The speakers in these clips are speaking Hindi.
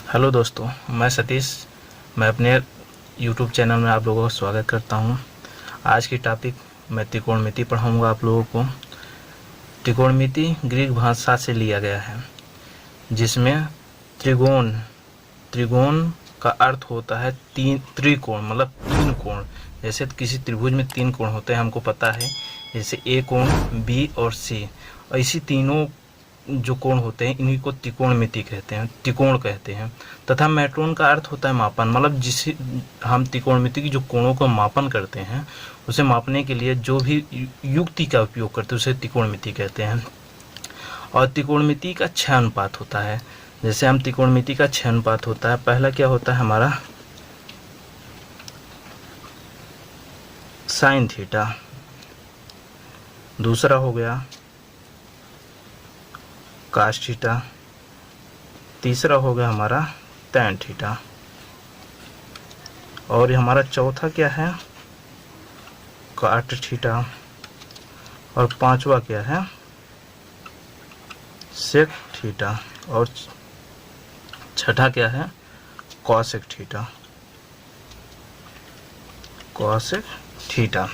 हेलो दोस्तों, मैं सतीश। मैं अपने यूट्यूब चैनल में आप लोगों का स्वागत करता हूं। आज की टॉपिक मैं त्रिकोणमिति पढ़ाऊंगा आप लोगों को। त्रिकोणमिति ग्रीक भाषा से लिया गया है, जिसमें त्रिकोण त्रिकोण का अर्थ होता है तीन, त्रिकोण मतलब तीन कोण। जैसे किसी त्रिभुज में तीन कोण होते हैं, हमको पता है, जैसे ए कोण, बी और सी। ऐसी तीनों जो कोण होते हैं इन्हीं को त्रिकोणमिति कहते हैं, त्रिकोण कहते हैं। तथा मेट्रोन का अर्थ होता है मापन, मतलब जिसे हम त्रिकोणमिति की जो कोणों का मापन करते हैं, उसे मापने के लिए जो भी युक्ति का उपयोग करते हैं उसे त्रिकोणमिति कहते हैं। और त्रिकोणमिति का 6 अनुपात होता है। जैसे हम त्रिकोणमिति का 6 अनुपात होता है। पहला क्या होता है हमारा साइन थीटा, दूसरा हो गया काश थीटा, तीसरा हो गया हमारा टैन थीटा, और हमारा चौथा क्या है काट थीटा, और पांचवा क्या है सेक थीटा, और छठा क्या है कॉसेक थीटा, कॉसेक थीटा।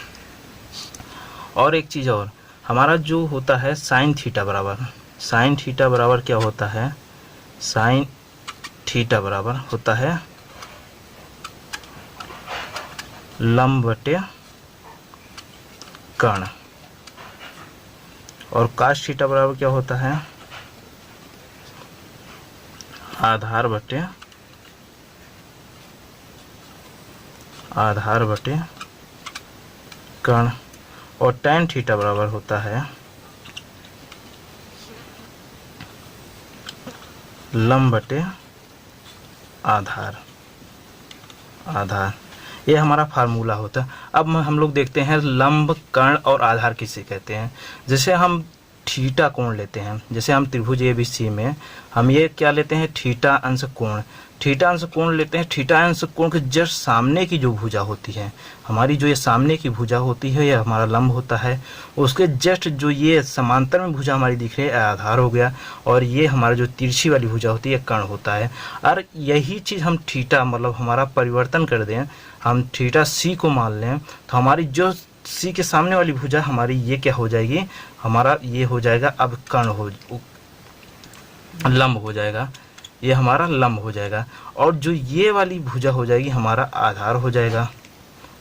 और एक चीज़ और, हमारा जो होता है साइन थीटा बराबर, साइन थीटा बराबर क्या होता है, साइन थीटा बराबर होता है लंब बटे कर्ण, और काश थीटा बराबर क्या होता है आधार बटे कर्ण, और टैन थीटा बराबर होता है लंब बटे आधार। ये हमारा फार्मूला होता है। अब हम लोग देखते हैं लंब, कर्ण और आधार किसे कहते हैं। जैसे हम थीटा कोण लेते हैं, जैसे हम त्रिभुज ABC में हम ये क्या लेते हैं थीटा अंश कोण, थीटा अंश कोण लेते हैं। थीटा अंश कोण के जस्ट सामने की जो भुजा होती है हमारी, जो ये सामने की भुजा होती है ये हमारा लंब होता है। उसके जस्ट जो ये समांतर में भुजा हमारी दिख रही है आधार हो गया, और ये हमारा जो तिरछी वाली भुजा होती है कर्ण होता है। और यही चीज़ हम थीटा मतलब हमारा परिवर्तन कर दें, हम थीटा C को मान लें, तो हमारी जो सी के सामने वाली भुजा हमारी ये क्या हो जाएगी, हमारा ये हो जाएगा अब कर्ण हो लंब हो जाएगा, ये हमारा लंब हो जाएगा। और जो ये वाली भुजा हो जाएगी हमारा आधार हो जाएगा,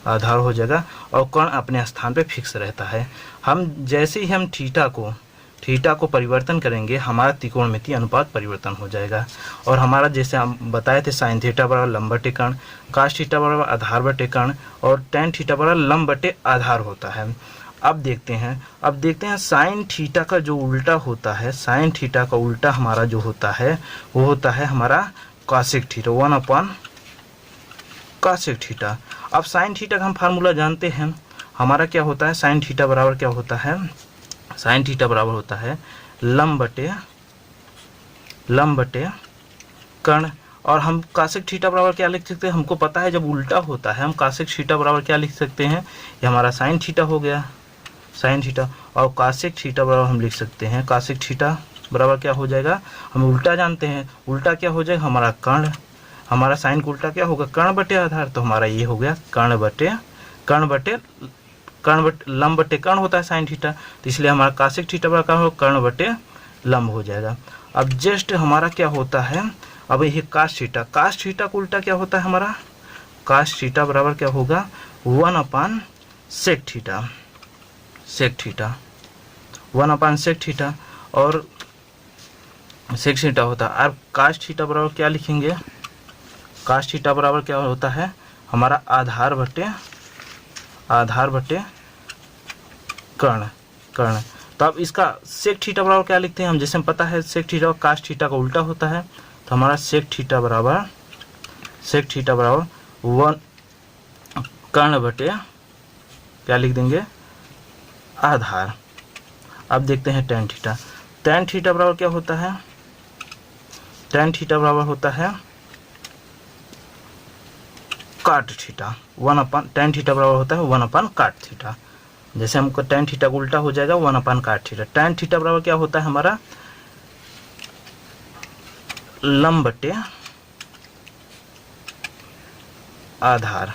और कर्ण अपने स्थान पे फिक्स रहता है। हम जैसे ही हम थीटा को परिवर्तन करेंगे हमारा त्रिकोणमिति अनुपात परिवर्तन हो जाएगा। और हमारा जैसे हम बताए थे साइन थीटा बराबर लंब बटे कर्ण, काश थीटा बराबर आधार बटे कर्ण, और टैन थीटा बराबर लंब बटे आधार होता है। अब देखते हैं साइन थीटा का जो उल्टा होता है, साइन थीटा का उल्टा हमारा जो होता है वो होता है हमारा कॉसेक थीटा, 1/cos थीटा। अब साइन थीटा का हम फार्मूला जानते हैं, हमारा क्या होता है साइन थीटा बराबर क्या होता है, साइन थीटा बराबर होता है लंब बटे कर्ण। और हम कासेक थीटा बराबर क्या लिख सकते हैं, हमको पता है जब उल्टा होता है हम कासेक थीटा बराबर क्या लिख सकते हैं, ये हमारा साइन थीटा हो गया, साइन थीटा। और कासेक थीटा बराबर हम लिख सकते हैं, कासेक थीटा बराबर क्या हो जाएगा, हम उल्टा जानते हैं, उल्टा क्या हो जाएगा हमारा कर्ण, हमारा साइन का उल्टा क्या होगा कर्ण बटे आधार, तो हमारा ये हो गया कर्ण बटे लंब बटे कर्ण होता है साइन थीटा, तो इसलिए हमारा कासेक थीटा बराबर क्या होगा कर्ण बटे लंब हो जाएगा। अब जस्ट हमारा क्या होता है, अब ये काश थीटा का उल्टा क्या होता है हमारा, काश थीटा बराबर क्या होगा 1/sec थीटा, 1/sec थीटा, और सेक थीटा होता है। अब काश थीटा बराबर क्या लिखेंगे, काश थीटा बराबर क्या होता है हमारा आधार बटे कर्ण। तो अब इसका सेक थीटा बराबर क्या लिखते हैं हम, जैसे हम पता है सेक थीटा और काश थीटा का उल्टा होता है, तो हमारा सेक थीटा बराबर 1 कर्ण बटे क्या लिख देंगे आधार। अब देखते हैं टैन थीटा बराबर क्या होता है, टैन थीटा बराबर होता है काट थीटा, टैन थीटा बराबर होता है 1/cot थीटा। जैसे हमको टैन थीटा को उल्टा हो जाएगा 1/cot थीटा। टैन थीटा बराबर क्या होता है हमारा लंब बटे आधार,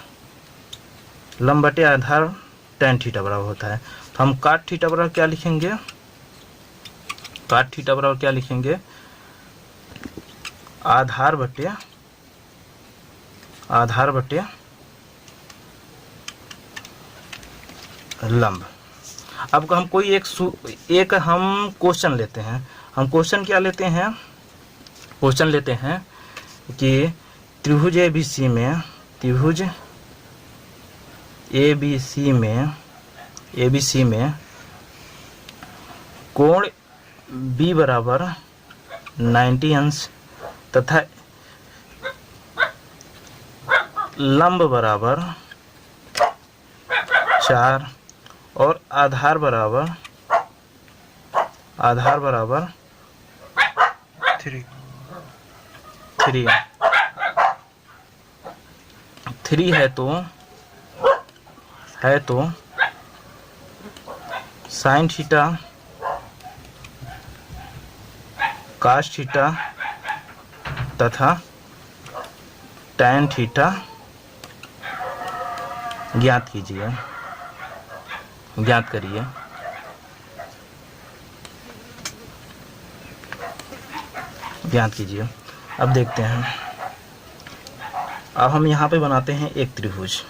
लंब बटे आधार tan थीटा बराबर होता है। तो हम cot थीटा बराबर क्या लिखेंगे, cot थीटा बराबर क्या लिखेंगे, आधार बटे लंब। अब हम कोई एक हम क्वेश्चन लेते हैं। हम क्वेश्चन क्या लेते हैं, क्वेश्चन लेते हैं कि त्रिभुज ABC में कोण B बराबर 90 अंश तथा लंब बराबर 4 और आधार बराबर 3 है तो साइन थीटा काश थीटा तथा टैन थीटा ज्ञात कीजिए, ज्ञात करिए। अब देखते हैं। अब हम यहाँ पे बनाते हैं एक त्रिभुज।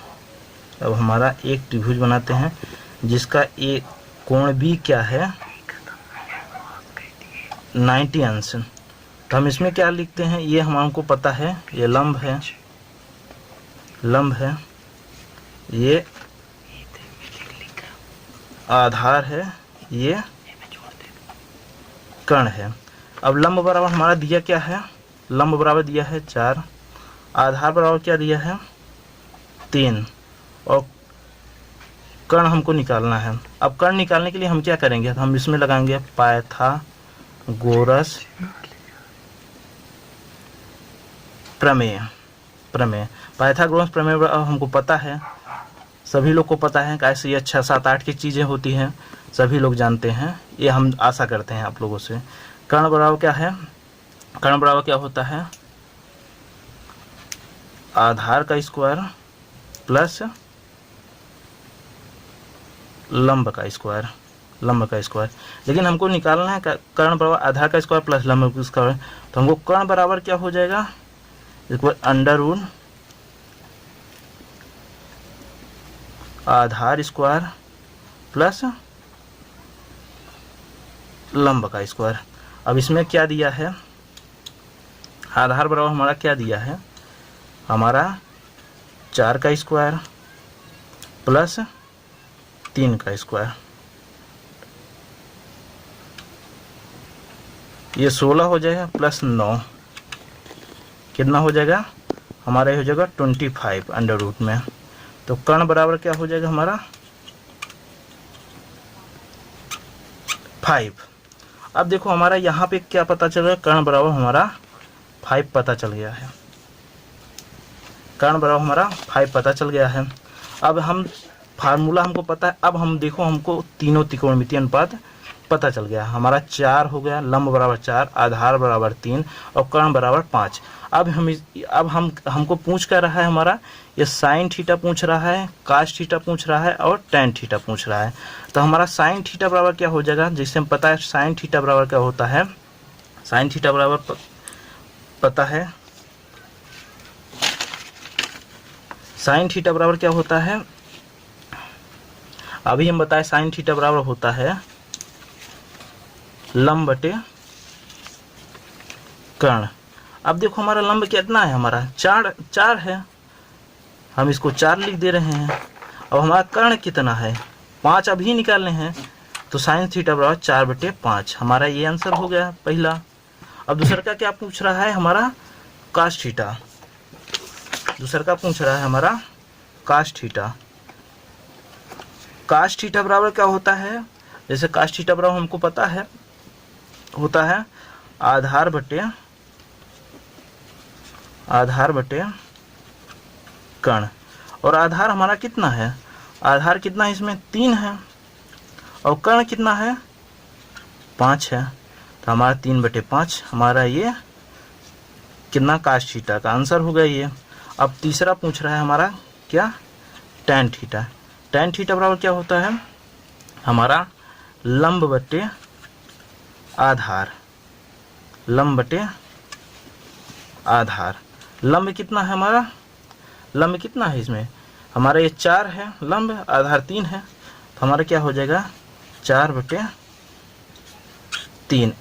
अब हमारा एक त्रिभुज बनाते हैं जिसका एक कोण भी क्या है 90 अंश। तो हम इसमें क्या लिखते हैं, ये हमको पता है, ये लंब है, ये आधार है, ये कर्ण है। अब लंब बराबर हमारा दिया क्या है, लंब बराबर दिया है 4, आधार बराबर क्या दिया है 3 और कर्ण हमको निकालना है। अब कर्ण निकालने के लिए हम क्या करेंगे, हम इसमें लगाएंगे पाइथागोरस प्रमेय। पाइथागोरस प्रमेय हमको पता है, सभी लोग को पता है, कैसे ये 6-7-8 की चीज़ें होती हैं, सभी लोग जानते हैं, ये हम आशा करते हैं आप लोगों से। कर्ण बराबर क्या है, कर्ण बराबर क्या होता है, आधार का स्क्वायर प्लस लंब का स्क्वायर। लेकिन हमको निकालना है कर्ण बराबर आधार का स्क्वायर प्लस लंब का स्क्वायर। तो हमको कर्ण बराबर क्या हो जाएगा, अंडर आधार स्क्वायर प्लस लंब का स्क्वायर। अब इसमें क्या दिया है, आधार बराबर हमारा क्या दिया है, हमारा 4 का स्क्वायर प्लस 3 का स्क्वायर, ये 16 हो जाएगा प्लस 9 कितना हो जाएगा हमारा, ये हो जाएगा 25 अंडर रूट में। तो कर्ण बराबर क्या हो जाएगा हमारा 5। अब देखो हमारा यहाँ पे क्या पता चल रहा है, कर्ण बराबर हमारा 5 पता चल गया है, कर्ण बराबर हमारा 5 पता चल गया है। अब हम फार्मूला हमको पता है। अब हम देखो हमको तीनों त्रिकोणमितीय अनुपात पता चल गया, हमारा 4 हो गया, लंब बराबर 4, आधार बराबर 3 और कर्ण बराबर 5। अब हमको पूछ कर रहा है हमारा, ये साइन थीटा पूछ रहा है, काश थीटा पूछ रहा है और टैन थीटा पूछ रहा है। तो हमारा साइन थीटा बराबर क्या हो जाएगा, जिससे हम पता है साइन थीटा बराबर क्या होता है, साइन थीटा बराबर पता है, साइन थीटा बराबर क्या होता है, अभी हम बताए साइन थीटा बराबर होता है लंब बटे कर्ण। अब देखो हमारा लंब कितना है, हमारा 4 है, हम इसको 4 लिख दे रहे हैं। अब हमारा कर्ण कितना है 5 अभी निकालने हैं, तो साइन थीटा बराबर 4/5, हमारा ये आंसर हो गया पहला। अब दूसरा का क्या पूछ रहा है हमारा, काश थीटा, दूसरा का पूछ रहा है हमारा काश थीटा। काश थीटा बराबर क्या होता है, जैसे काश थीटा बराबर हमको पता है होता है आधार बटे कर्ण। और आधार हमारा कितना है, आधार कितना है इसमें 3 है और कर्ण कितना है 5 है। तो हमारा 3/5 हमारा ये कितना काश थीटा का आंसर होगा ये। अब तीसरा पूछ रहा है हमारा क्या, tan थीटा। tan थीटा बराबर क्या होता है हमारा लंब बटे आधार, लंब बटे आधार। लंब कितना है हमारा, लंब कितना है इसमें हमारा, ये 4 है लंब, आधार 3 है, तो हमारा क्या हो जाएगा 4/3,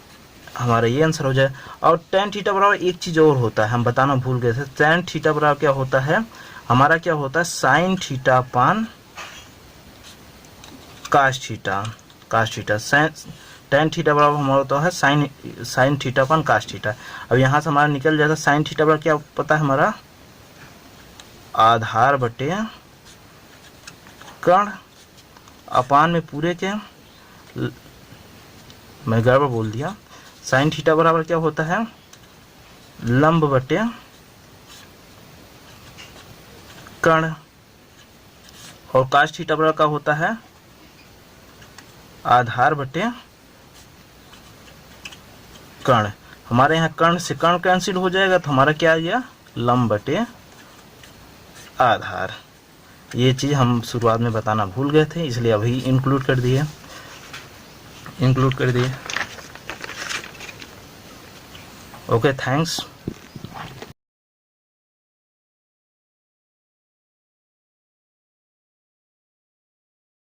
हमारा ये आंसर हो जाए। और tan थीटा बराबर एक चीज़ और होता है, हम बताना भूल गए थे। tan थीटा बराबर क्या होता है हमारा, क्या होता है sin theta upon cos theta, cos theta. tan theta बराबर हमारा होता है sin theta upon cos theta. अब यहाँ से हमारा निकल जाता है sin थीटा बराबर क्या पता है हमारा, आधार बटे कर्ण अपान में पूरे के, मैं गड़बड़ बोल दिया, sin थीटा बराबर क्या होता है लंब बटे कर्ण, और cos थीटा बराबर क्या होता है आधार बटे कर्ण। हमारे यहाँ कर्ण से कर्ण कैंसिल हो जाएगा, तो हमारा क्या आ गया लंब बटे आधार। ये चीज़ हम शुरुआत में बताना भूल गए थे, इसलिए अभी इंक्लूड कर दिए। Okay, thanks.